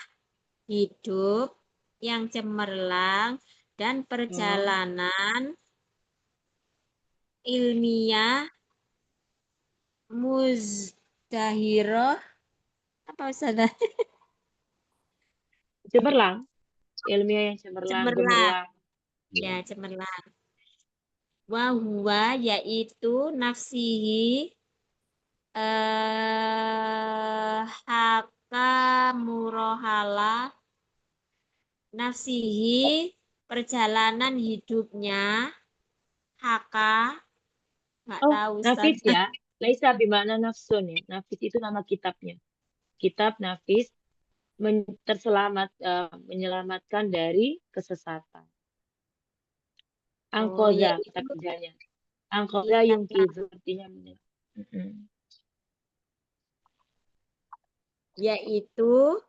hidup yang cemerlang dan perjalanan ilmiah muzdahiroh. Apa Ustazah? Cemerlang. Ilmiah yang cemerlang, Cemerlang. gemerlang. Ya, cemerlang. Wahuwa yaitu nafsihi haka murohala nafsihi perjalanan hidupnya haka nggak Oh, tahu nafis Ustaz. ya. Laisa bimana nafsun ya. Nafis itu nama kitabnya. Kitab nafis menyelamatkan dari kesesatan. Angkoza yaitu kata kerjanya. Angkoza kitab yungkizu artinya yaitu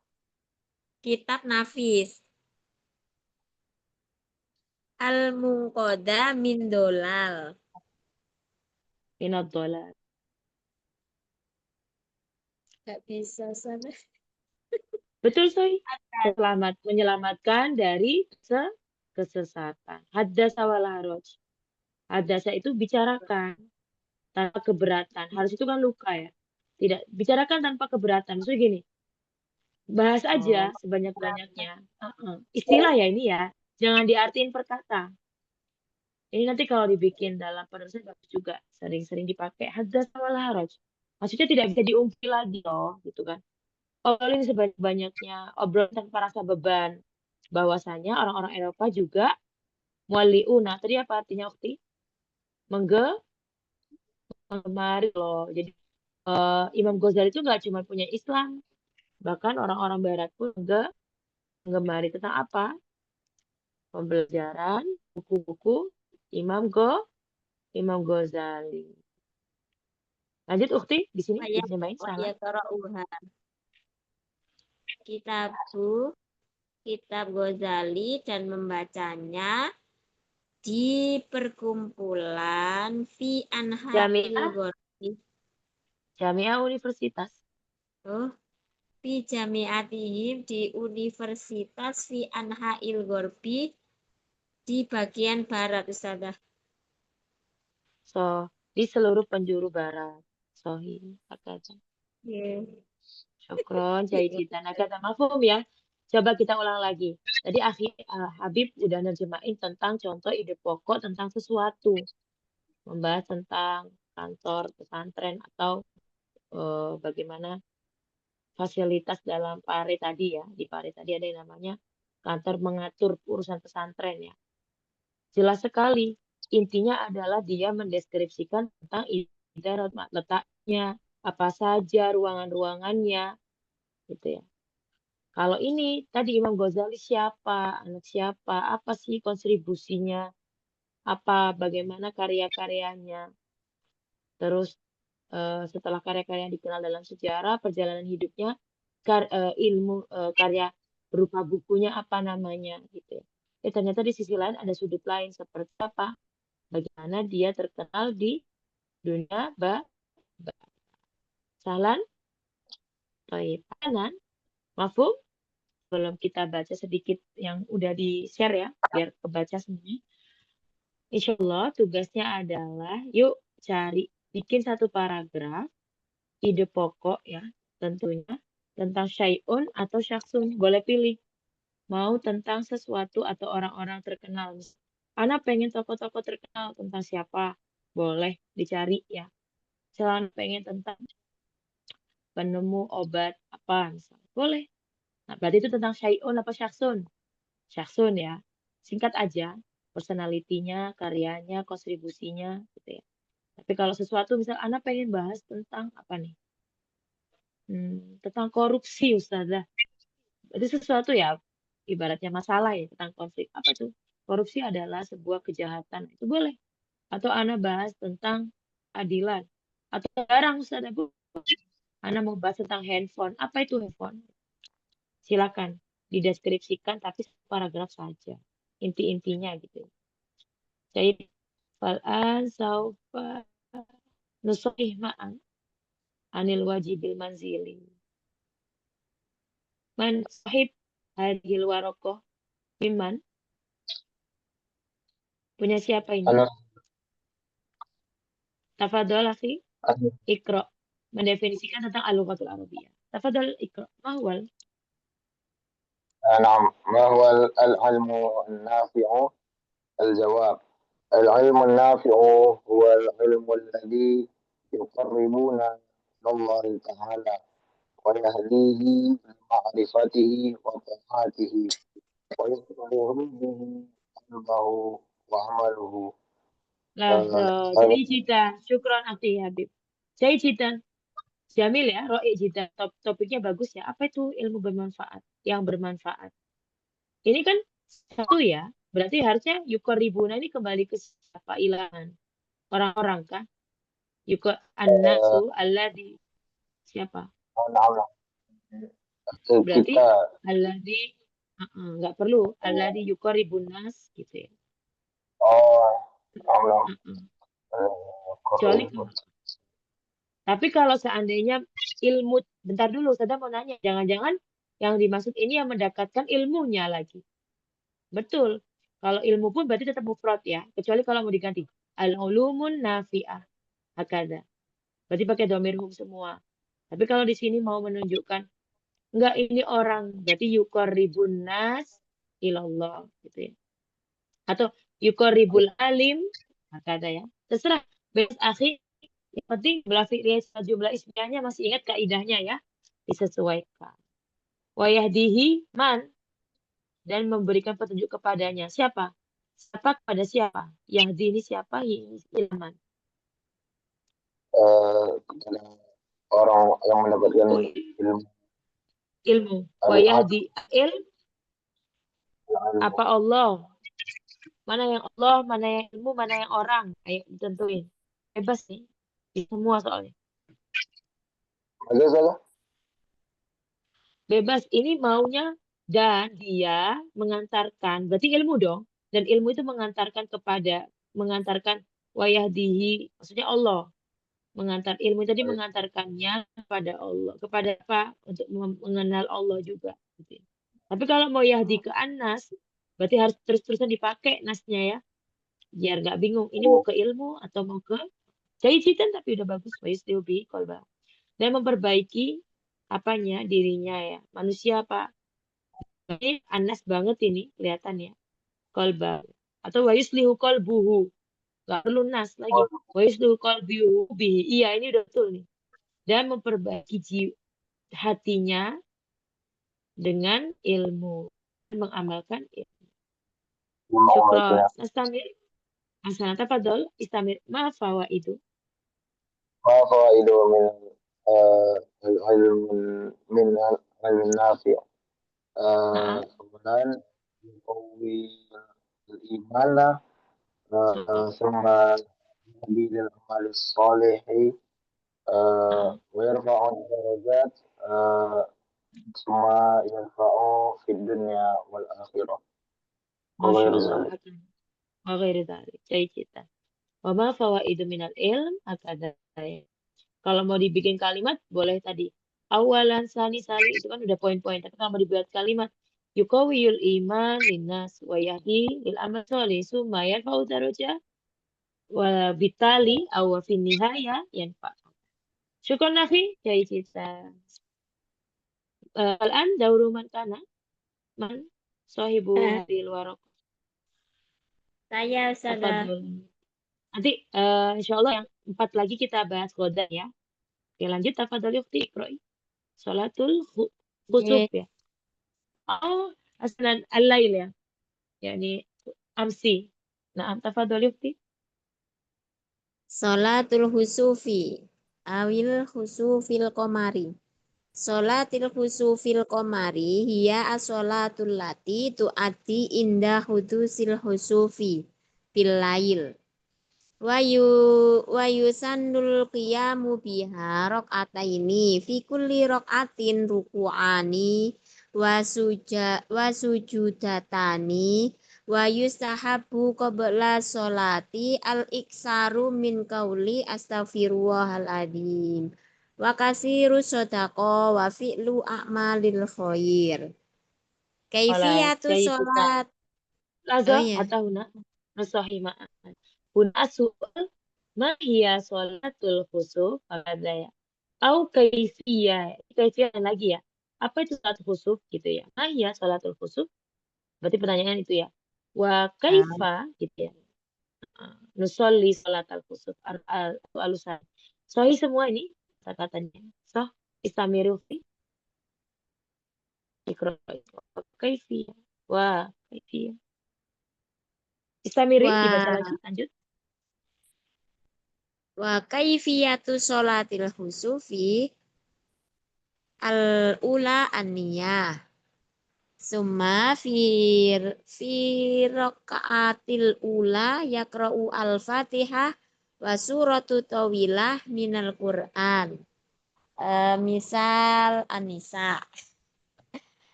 kitab nafis al-munqoda min dolal. minad dolal. Nggak bisa sana. Betul, Soy. Menyelamatkan dari kesesatan. Haddasa wal haraj. Haddasa itu bicarakan tanpa keberatan. Harus itu kan luka ya. Tidak, bicarakan tanpa keberatan. Maksudnya gini, bahas aja sebanyak-banyaknya. Istilah ya ini ya. Jangan diartiin perkata. Ini nanti kalau dibikin dalam penulisan bagus juga. Sering-sering dipakai. Haddasa wal haraj. Maksudnya tidak bisa diungkil lagi loh. Gitu kan. Obrolin sebanyak-banyaknya, obrol tanpa rasa beban. Bahwasanya orang-orang Eropa juga mualiuna. Tadi apa artinya Ukti? Menggemari loh. Jadi Imam Ghazali itu nggak cuma punya Islam, bahkan orang-orang Barat pun menggemari tentang apa? Pembelajaran buku-buku Imam Ghazali. Lanjut Ukti di sini bisa main salah. Kitab Ghazali dan membacanya di perkumpulan fi anha'il ghorbi. Jamiah Universitas. Fi jami'atihim di universitas fi anha'il ghorbi di bagian barat Ustazah. So, di seluruh penjuru barat. Sohi, kata. Syukron, jahidan. Kata mafhum ya. Coba kita ulang lagi. Tadi Habib udah nerjemahin tentang contoh ide pokok tentang sesuatu. Membahas tentang kantor pesantren atau bagaimana fasilitas dalam Pare tadi ya. Di Pare tadi ada yang namanya kantor mengatur urusan pesantren ya. Jelas sekali. Intinya adalah dia mendeskripsikan tentang idarat letaknya, apa saja ruangan-ruangannya, gitu ya. Kalau ini tadi Imam Ghazali siapa, anak siapa, apa sih kontribusinya, apa bagaimana karya-karyanya. Terus setelah karya-karya yang dikenal dalam sejarah, perjalanan hidupnya, karya berupa bukunya apa namanya gitu ya. Ternyata di sisi lain ada sudut lain seperti apa? Bagaimana dia terkenal di dunia Sahlan, Toib, kanan, mafhum? Belum kita baca sedikit yang udah di-share ya, biar kebaca semuanya. Insya Allah tugasnya adalah, yuk cari, bikin satu paragraf, ide pokok ya, tentunya, tentang syai'un atau syakhsun, boleh pilih. Mau tentang sesuatu atau orang-orang terkenal. Ana pengen tokoh-tokoh terkenal tentang siapa, boleh dicari ya. Misalnya pengen tentang penemu obat apa, misalnya. Boleh. Nah, berarti itu tentang syai'un apa syakhsun? Syakhsun ya. Singkat aja. Personalitinya, karyanya, kontribusinya, gitu ya. Tapi kalau sesuatu, misal Ana pengen bahas tentang apa nih? Tentang korupsi, Ustazah. Itu sesuatu ya, ibaratnya masalah ya, tentang konflik. Apa tuh? Korupsi adalah sebuah kejahatan. Itu boleh. Atau Ana bahas tentang adilan. Atau barang, Ustazah. Ana mau bahas tentang handphone. Apa itu handphone? Silakan dideskripsikan tapi paragraf saja inti-intinya gitu. Jadi fal'an saufa nusahih ma'an anil wajibil manzili. Man sahib hadhil warokoh Mimman? Punya siapa ini? Ana Tafadhol akhi, Iqra. Mendefinisikan tentang al-lughatul arabiyyah. Tafadhol Iqra. Ma huwal? نعم. ما هو العلم النافع؟ الجواب: العلم النافع هو العلم الذي يقربنا إلى الله تعالى ويهديه لمعرفته وطاعته ويصلح به قلبه وعمله. Jadi jida. Syukran akhi Habib. Jadi jida. Jamil ya, ro'i jida. Topiknya bagus ya. Apa itu ilmu bermanfaat? Yang bermanfaat. Ini kan satu ya. Berarti harusnya yukoribuna ini kembali ke siapa? Ilahan. Orang-orang kan? Annasu alladhi. Siapa? نعم. Berarti kita alladhi. Nggak perlu. Alladhi yukoribun nas. Gitu ya. نعم. Kecuali tapi kalau seandainya ilmu, bentar dulu, saya mau nanya, jangan-jangan yang dimaksud ini yang mendekatkan ilmunya lagi. Betul. Kalau ilmu pun berarti tetap mufrad ya, kecuali kalau mau diganti. Al-ulumun nafi'ah. Hakada. Berarti pakai dhamir hum semua. Tapi kalau di sini mau menunjukkan, enggak ini orang, berarti yuqarribun nas ilallah. Gitu ya. Atau yuqarribul alim. Hakada ya. Terserah. Bebas akhi. Yang penting jumlah ismiyahnya masih ingat kaidahnya ya. Disesuaikan. Wayahdihi man. Dan memberikan petunjuk kepadanya. Siapa? Siapa kepada siapa? Yahdi ini siapa? Ini ilman. kepada orang yang mendapatkan Ilmu. Wayahdi apa Allah? Mana yang Allah, mana yang ilmu, mana yang orang? Ayo ditentuin. Bebas nih. Di semua soalnya. Bebas. Ini maunya dan dia mengantarkan. Berarti ilmu dong. Dan ilmu itu mengantarkan wayahdihi. Maksudnya Allah. Ilmu tadi mengantarkannya kepada Allah. Kepada apa? Untuk mengenal Allah juga. Gitu. Tapi kalau mau yahdi ke Anas, berarti harus terus-terusan dipakai nasnya ya. Biar nggak bingung. Ini mau ke ilmu atau mau ke jahitan tapi udah bagus. Wayusliubi kolba. Dan memperbaiki apanya dirinya ya. Manusia apa? Ini Anas banget ini kelihatan ya. Kolba. Atau wayuslihu kolbuhu. Gak perlu nas lagi. Wayuslihu kolbuhu bihi. Iya ini udah betul nih. Dan memperbaiki hatinya dengan ilmu. Mengamalkan ilmu. Syukran. Astamir. Asana tafadhol. Istamir. Ma fawaidu. ما فوائده من العلم من العلم النافع؟ أولا يقوي الإيمان ثم يهدي للعمل الصالح ويرفع الدرجات ثم ينفع في الدنيا والآخرة وغير ذلك. وغير ذلك. Jadi kita. Wa ma fawaidu minal ilm akada. Kalau mau dibikin kalimat boleh tadi. Awalan sani itu kan udah poin-poin. Tapi kalau mau dibuat kalimat yukawiyul iman linnas wa yahdi lil amal sholih summa yarfa'u daraja wa bitali aw fi nihaya yanfa. Syukran akhi. Jadi kita. Al-an dauru man kana man sahibu hadil waraq. Saya Ustazah. Nanti insya Allah yang 4 lagi kita bahas Godan ya. Oke lanjut tafadhol ukhti Iqra'i. Salatul khusuf ya. Oh aslan al-lail ya. Yani amsi. Nah tafadhol ukhti. Salatul husufi awil husufil qamari. Salatil husufil qamari hiya as-salatul lati tu'ati inda hudusil husufi bil lail. Wa yusannul qiyamu biha raq'ataini fi kulli raq'atin ruku'ani wa sujudatani wa yustahabu qabla sholati al-iksaru min qauli astaghfirullahaladzim wa kasiru sodaqo wa fi'lu a'malil khair. Kaifiyatu Jadi kita sholat. Oh lazo iya. atau huna nusohimaan. Huna su'al ma hiya sholatul khusuf ada ya. Au kaifiyah lagi ya. Apa itu sholat khusuf gitu ya. Ma hiya sholatul khusuf. Berarti pertanyaan itu ya. Wa kaifa gitu ya. Nusolli sholatal khusuf alusan. Sahih semua ini kata-katanya. Sah istamiru fi ikra kaifiyah. Wah, kaifiyah. Istamiri dibaca Wa lagi, lanjut. wa kaifiyatu sholatil khusufi al-ula an-niyah. Summa fi rakaatil ula yaqra'u al-Fatihah wa suratu tawilah minal Qur'an. Misal An-Nisa.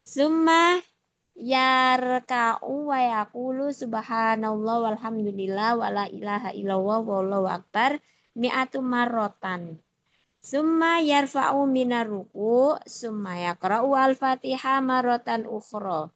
Summa yarka'u wa yaqulu subhanallah walhamdulillah wa la ilaha illallah wallahu akbar mi'atu marrotan. Summa yarfa'u minar ruku' summa yaqra'u al-Fatihah marrotan ukhra.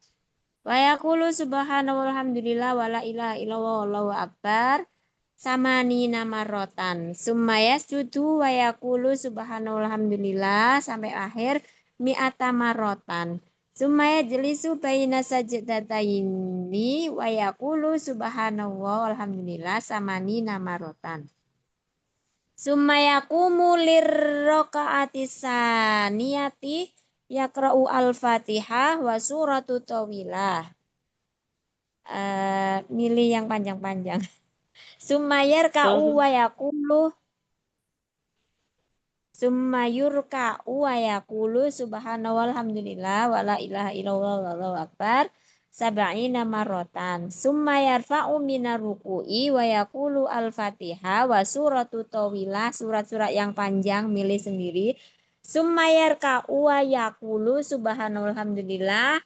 Wa yaqulu subhanallah walhamdulillah wa la ilaha illallah wallahu akbar samanina marrotan. Summa yasjudu wa yaqulu subhanallah walhamdulillah sampai akhir mi'ata marrotan. Summa yajlisu baina sajdataini wa yaqulu subhanallah walhamdulillah samanina marrotan. Summa yaqumu lirrakaati saniyati yaqra'u al-Fatihah wa suratu tawilah. Milih yang panjang-panjang. Summa yarka'u wa yaqulu summa yurka'u wa yaqulu subhanallahi walhamdulillah wa la ilaha illallah wallahu akbar sab'ina marrotan. Summa yarfa'u minar ruku'i wa yaqulu al-Fatihah wa suratu tawilah, surat-surat yang panjang milih sendiri. Summa yarka'u wa yaqulu subhanallahi walhamdulillah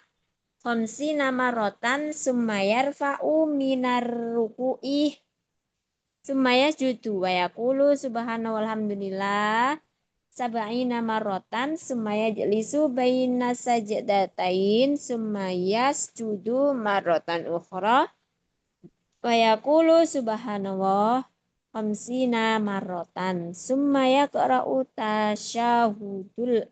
khamsina marrotan. Summa yarfa'u minar ruku'i summa yasjudu wa yaqulu subhanallahi walhamdulillah sab'ina marrotan. Summa yajlisu baina sajdatain summa yasjudu marrotan ukhra wa yaqulu subhanallah khamsina marrotan. Summa yaqra'u tasyahudul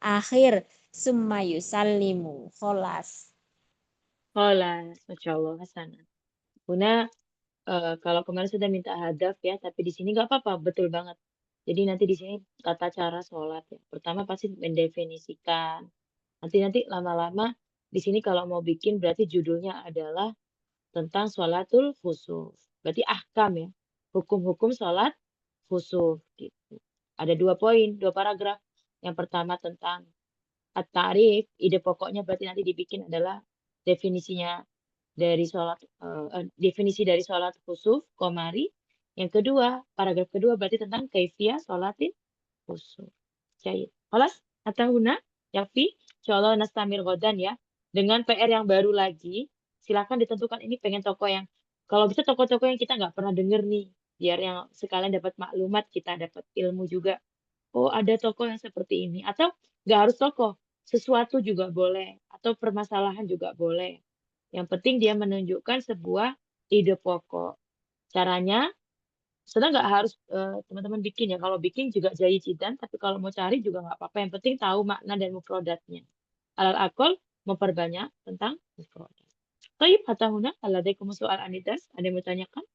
akhir summa yusallimu. Kholas. Kholas, Masya Allah, Hasanah. Bunda, kalau kemarin sudah minta hadaf ya, tapi di sini nggak apa-apa, betul banget. Jadi nanti di sini tata cara sholat ya. Pertama pasti mendefinisikan. Nanti lama-lama di sini kalau mau bikin berarti judulnya adalah tentang sholatul khusuf. Berarti ahkam ya. Hukum-hukum sholat khusuf gitu. Ada 2 poin, 2 paragraf. Yang pertama tentang at-ta'rif, ide pokoknya berarti nanti dibikin adalah definisinya dari definisi dari sholat khusuf, komari. Yang kedua, paragraf kedua berarti tentang kaifiyah sholatin khusuf. Jahit. Kholas, atahuna, yakfi, insyaallah nastamir godan ya. Dengan PR yang baru lagi, silakan ditentukan ini pengen tokoh yang, kalau bisa tokoh-tokoh yang kita nggak pernah denger nih, biar yang sekalian dapat maklumat, kita dapat ilmu juga. Oh, ada tokoh yang seperti ini. Atau nggak harus tokoh, sesuatu juga boleh. Atau permasalahan juga boleh. Yang penting dia menunjukkan sebuah ide pokok. Caranya, sebenarnya nggak harus teman-teman bikin ya. Kalau bikin juga jayidan, tapi kalau mau cari juga nggak apa-apa. Yang penting tahu makna dan mufrodatnya. Alal akol memperbanyak tentang mufrodat. Taib hatahuna aladaikum soal anidas. Ada yang mau tanyakan?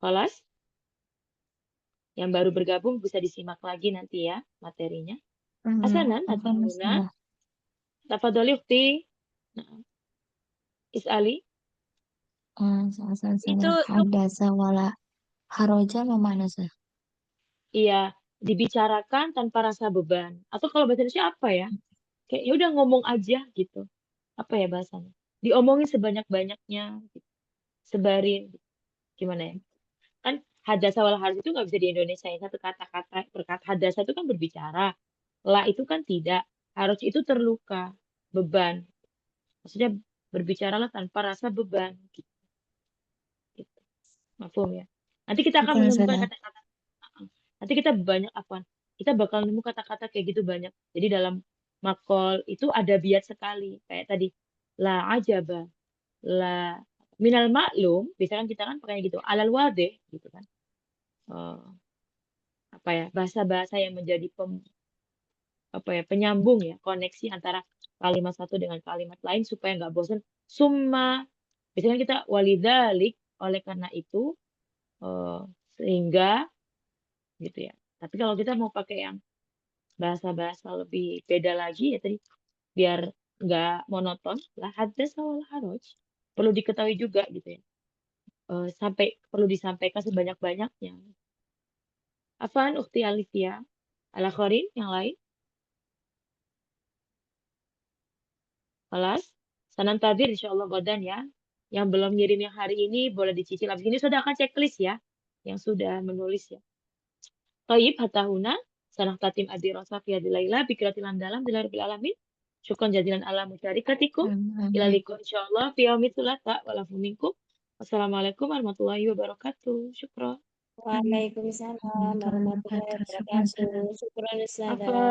Kelas? Yang baru bergabung bisa disimak lagi nanti ya materinya. Hasanan hatahuna. Tafadholi ukhti. Nah, Is'ali. Itu Hadasa wala haroja mana sih? Iya, dibicarakan tanpa rasa beban. Atau kalau bahasa Indonesia apa ya? Kayak ya udah ngomong aja gitu. Apa ya bahasanya? Diomongin sebanyak-banyaknya, gitu. Sebarin. Gimana ya? Kan hadasa wal harus itu nggak bisa di Indonesia ya. Satu kata-kata perkata hadasa itu kan berbicara. La itu kan tidak. Harus itu terluka, beban. Maksudnya berbicaralah tanpa rasa beban. Gitu. Mafhum ya. Nanti kita akan Bukan menemukan sudah. kata-kata. Nanti kita banyak kita bakal nemu kata-kata kayak gitu banyak. Jadi dalam maqal itu adabiyat sekali. Kayak tadi, la ajaba, la minal maklum, biasanya kan kita kan pakainya gitu, alal wadih gitu kan. Apa ya, bahasa-bahasa yang menjadi penyambung ya, koneksi antara kalimat satu dengan kalimat lain supaya nggak bosan. Summa, biasanya kita walidalik, oleh karena itu, sehingga gitu ya. Tapi kalau kita mau pakai yang bahasa-bahasa lebih beda lagi ya tadi, biar nggak monoton, lah haddas wal haraj. Perlu diketahui juga gitu ya. Perlu disampaikan sebanyak-banyaknya. Afan Ukhti Alifia, Al-Akharin, yang lain? Kelas? Sanan tabir insyaallah godan ya. Yang belum ngirim yang hari ini boleh dicicil. Abis ini sudah akan checklist ya. Yang sudah menulis ya. Thayyib hatta huna. Sanah tatim adi rasa fi hadilaila. Bikratil dalam dilarabil alamin. Syukran jazilan ala musyarikatikum. Ila liqa insyaallah fi yaumil tsulata walafu minkum. Wassalamualaikum warahmatullahi wabarakatuh. Syukran. Waalaikumsalam warahmatullahi wabarakatuh. Syukran Ustazah. Afwan.